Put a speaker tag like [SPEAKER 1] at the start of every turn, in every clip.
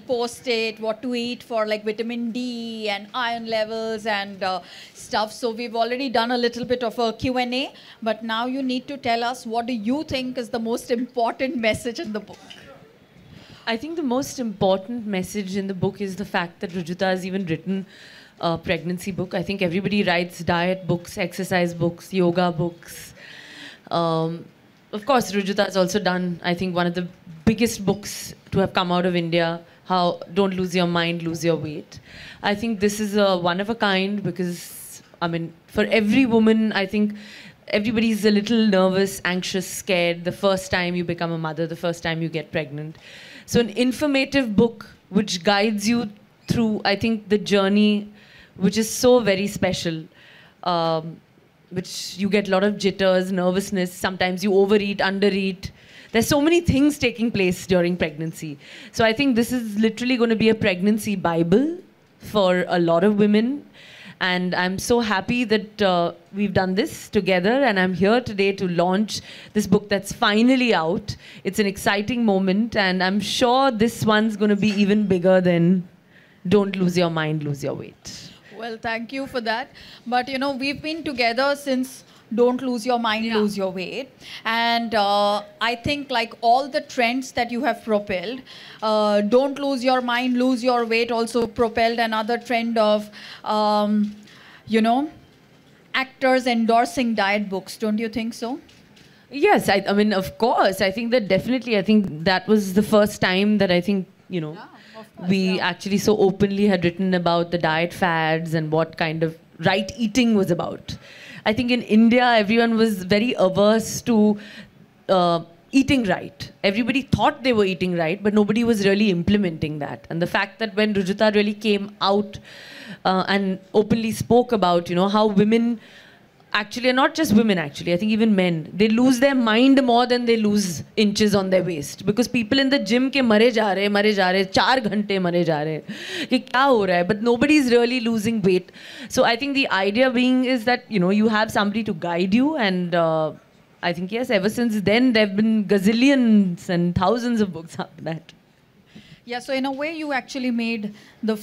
[SPEAKER 1] post it, what to eat for like vitamin D and iron levels and stuff. So we've already done a little bit of a Q&A, but now you need to tell us, what do you think is the most important message in the book?
[SPEAKER 2] I think the most important message in the book is the fact that Rujuta has even written a pregnancy book. I think everybody writes diet books, exercise books, yoga books. Of course, Rujuta has also done, I think, one of the biggest books to have come out of India, How Don't Lose Your Mind, Lose Your Weight. I think this is a one of a kind because, I mean, for every woman, I think everybody's a little nervous, anxious, scared the first time you become a mother, the first time you get pregnant. So an informative book which guides you through, I think, the journey, which is so very special. Which you get a lot of jitters, nervousness. Sometimes you overeat, undereat. There's so many things taking place during pregnancy. So I think this is literally going to be a pregnancy Bible for a lot of women. And I'm so happy that we've done this together. And I'm here today to launch this book that's finally out. It's an exciting moment. And I'm sure this one's going to be even bigger than Don't Lose Your Mind, Lose Your Weight.
[SPEAKER 1] Well, thank you for that. But, you know, we've been together since Don't Lose Your Mind, Lose Your Weight. And I think like all the trends that you have propelled, Don't Lose Your Mind, Lose Your Weight also propelled another trend of, you know, actors endorsing diet books. Don't you think so?
[SPEAKER 2] Yes, I mean, of course. I think that definitely, I think that was the first time that I think, you know, we actually so openly had written about the diet fads and what kind of right eating was about. I think in India, everyone was very averse to eating right. Everybody thought they were eating right, but nobody was really implementing that. And the fact that when Rujuta really came out and openly spoke about, you know, how women actually, and not just women actually, I think even men, they lose their mind more than they lose inches on their waist. Because people in the gym ke mare ja rahe, 4 ghante mare ja rahe. Ki kya ho raha hai? But nobody's really losing weight. So I think the idea being is that, you know, you have somebody to guide you. And I think, yes, ever since then, there have been gazillions and thousands of books after that.
[SPEAKER 1] Yeah, so in a way, you actually made the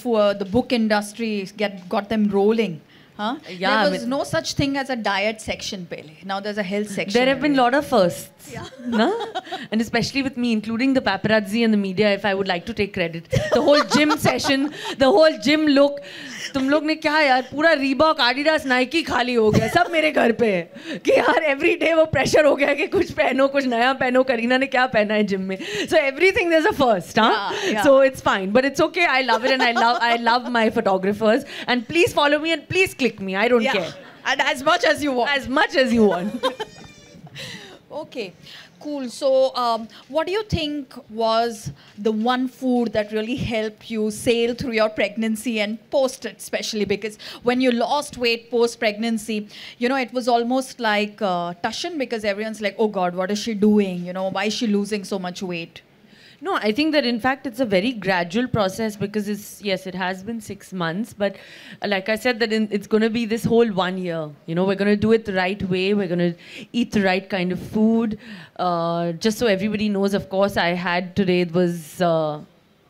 [SPEAKER 1] book industry, got them rolling. Huh?
[SPEAKER 2] Yeah,
[SPEAKER 1] there was no such thing as a diet section, Pele. Now there's a health section.
[SPEAKER 2] There have been a lot of firsts. Yeah. No? And especially with me, including the paparazzi and the media, if I would like to take credit. The whole gym session, the whole gym look. तुम लोग ने क्या यार पूरा Reebok, Adidas, Nike खाली हो गया सब मेरे घर पे है कि यार every day वो pressure हो गया कि कुछ पहनो कुछ नया पहनो करीना ने क्या पहना है gym में so everything there's a first huh? Yeah. So it's fine but it's okay I love it and I love my photographers and please follow me and please click me I don't care
[SPEAKER 1] and as much as you want okay cool. So what do you think was the one food that really helped you sail through your pregnancy and post it, especially because when you lost weight post-pregnancy, you know, it was almost like Tushan because everyone's like, oh God, what is she doing? You know, why is she losing so much weight?
[SPEAKER 2] No, I think that in fact it's a very gradual process because it has been 6 months, but like I said that it's going to be this whole 1 year. You know, we're going to do it the right way. We're going to eat the right kind of food. Just so everybody knows, of course, I had today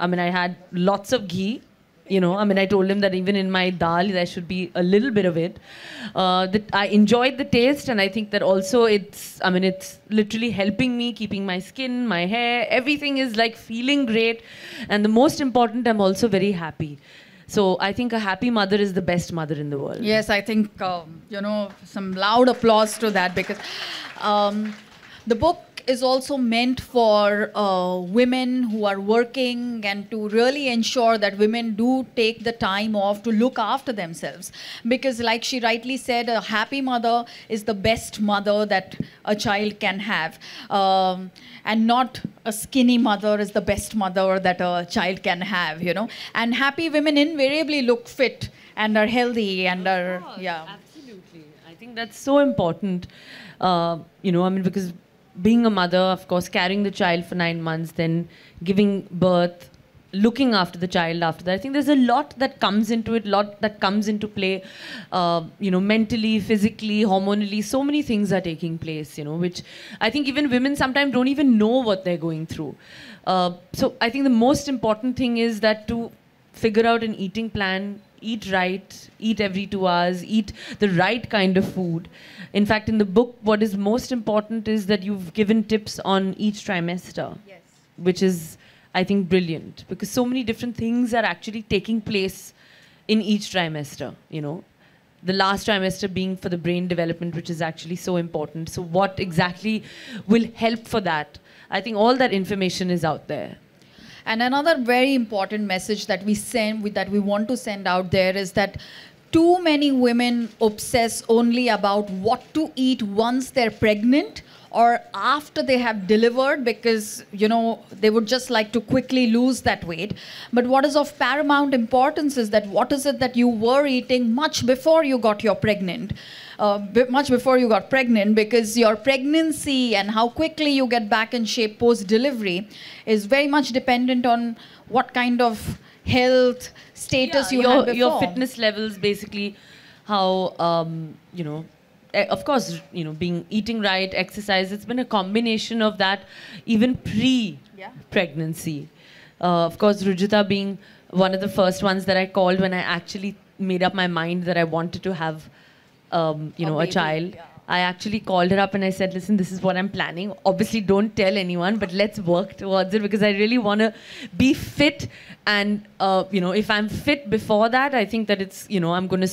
[SPEAKER 2] I had lots of ghee. You know, I mean, I told him that even in my dal, there should be a little bit of it. That I enjoyed the taste, and I think that also it's literally helping me, keeping my skin, my hair, everything is like feeling great. And the most important, I'm also very happy. So I think a happy mother is the best mother in the world.
[SPEAKER 1] Yes, I think, you know, some loud applause to that because the book is also meant for women who are working and to really ensure that women do take the time off to look after themselves. Because like she rightly said, a happy mother is the best mother that a child can have. And not a skinny mother is the best mother that a child can have, you know. And happy women invariably look fit and are healthy and are, yeah.
[SPEAKER 2] Absolutely. I think that's so important, you know, I mean, because being a mother, of course, carrying the child for 9 months, then giving birth, looking after the child after that. I think there's a lot that comes into it, lot that comes into play, you know, mentally, physically, hormonally. So many things are taking place, you know, which I think even women sometimes don't even know what they're going through. So I think the most important thing is that to figure out an eating plan, eat right, eat every 2 hours, eat the right kind of food. In fact, in the book, what is most important is that you've given tips on each trimester,
[SPEAKER 1] Yes.
[SPEAKER 2] which is, I think, brilliant, because so many different things are actually taking place in each trimester, you know. The last trimester being for the brain development, which is actually so important. So what exactly will help for that? I think all that information is out there.
[SPEAKER 1] And another very important message that that we want to send out there is that too many women obsess only about what to eat once they're pregnant or after they have delivered, because they would just like to quickly lose that weight. But what is of paramount importance is that what is it that you were eating much before you got pregnant, because your pregnancy and how quickly you get back in shape post delivery is very much dependent on what kind of health status you had before.
[SPEAKER 2] Your fitness levels, basically, how of course, eating right, exercise. It's been a combination of that, even pre-pregnancy. Of course, Rujuta being one of the first ones that I called when I actually made up my mind that I wanted to have, a child. Yeah. I actually called her up and I said, listen, this is what I'm planning. Obviously, don't tell anyone, but let's work towards it, because I really want to be fit. And, if I'm fit before that, I think that it's, I'm going to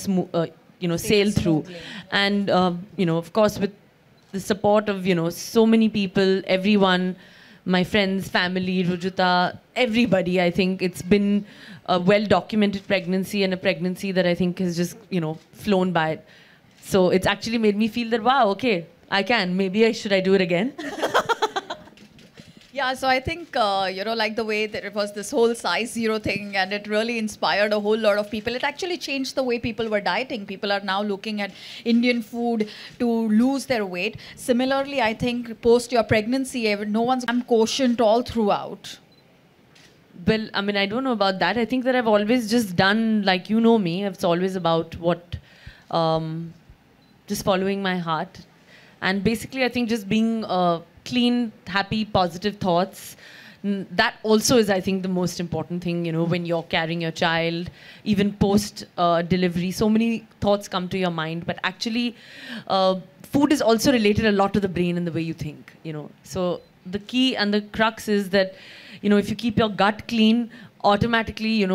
[SPEAKER 2] sail through. And, of course, with the support of, so many people, everyone, my friends, family, Rujuta, everybody, I think it's been a well-documented pregnancy, and a pregnancy that I think has just, flown by. So it's actually made me feel that, wow, okay, I can. Maybe should I do it again?
[SPEAKER 1] Yeah, so I think, like the way that it was this whole size zero thing, and it really inspired a whole lot of people. It actually changed the way people were dieting. People are now looking at Indian food to lose their weight. Similarly, I think post your pregnancy, no one's quotient all throughout.
[SPEAKER 2] Well, I mean, I don't know about that. I think that I've always just done, like, me, it's always about what, just following my heart. And basically, I think just being clean, happy, positive thoughts. That also is, I think, the most important thing, when you're carrying your child, even post delivery, so many thoughts come to your mind. But actually, food is also related a lot to the brain and the way you think, So the key and the crux is that, if you keep your gut clean, automatically,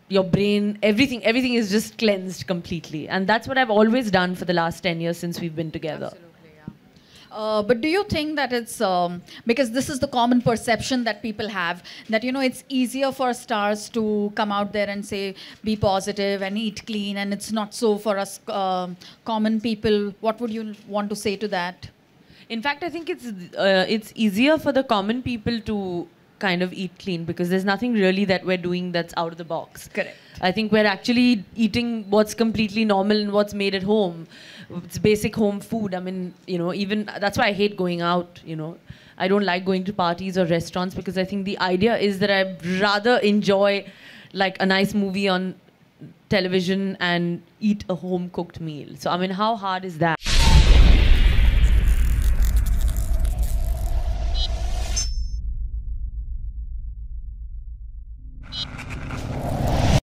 [SPEAKER 2] your brain, everything is just cleansed completely. And that's what I've always done for the last 10 years since we've been together.
[SPEAKER 1] Absolutely. But do you think that it's, because this is the common perception that people have, that, it's easier for stars to come out there and say, be positive and eat clean, and it's not so for us common people. What would you want to say to that?
[SPEAKER 2] In fact, I think it's easier for the common people to kind of eat clean, because there's nothing really that we're doing that's out of the box.
[SPEAKER 1] Correct.
[SPEAKER 2] I think we're actually eating what's completely normal and what's made at home. It's basic home food. I mean, even that's why I hate going out, I don't like going to parties or restaurants, because I think the idea is that I'd rather enjoy like a nice movie on television and eat a home cooked meal. So, I mean, how hard is that?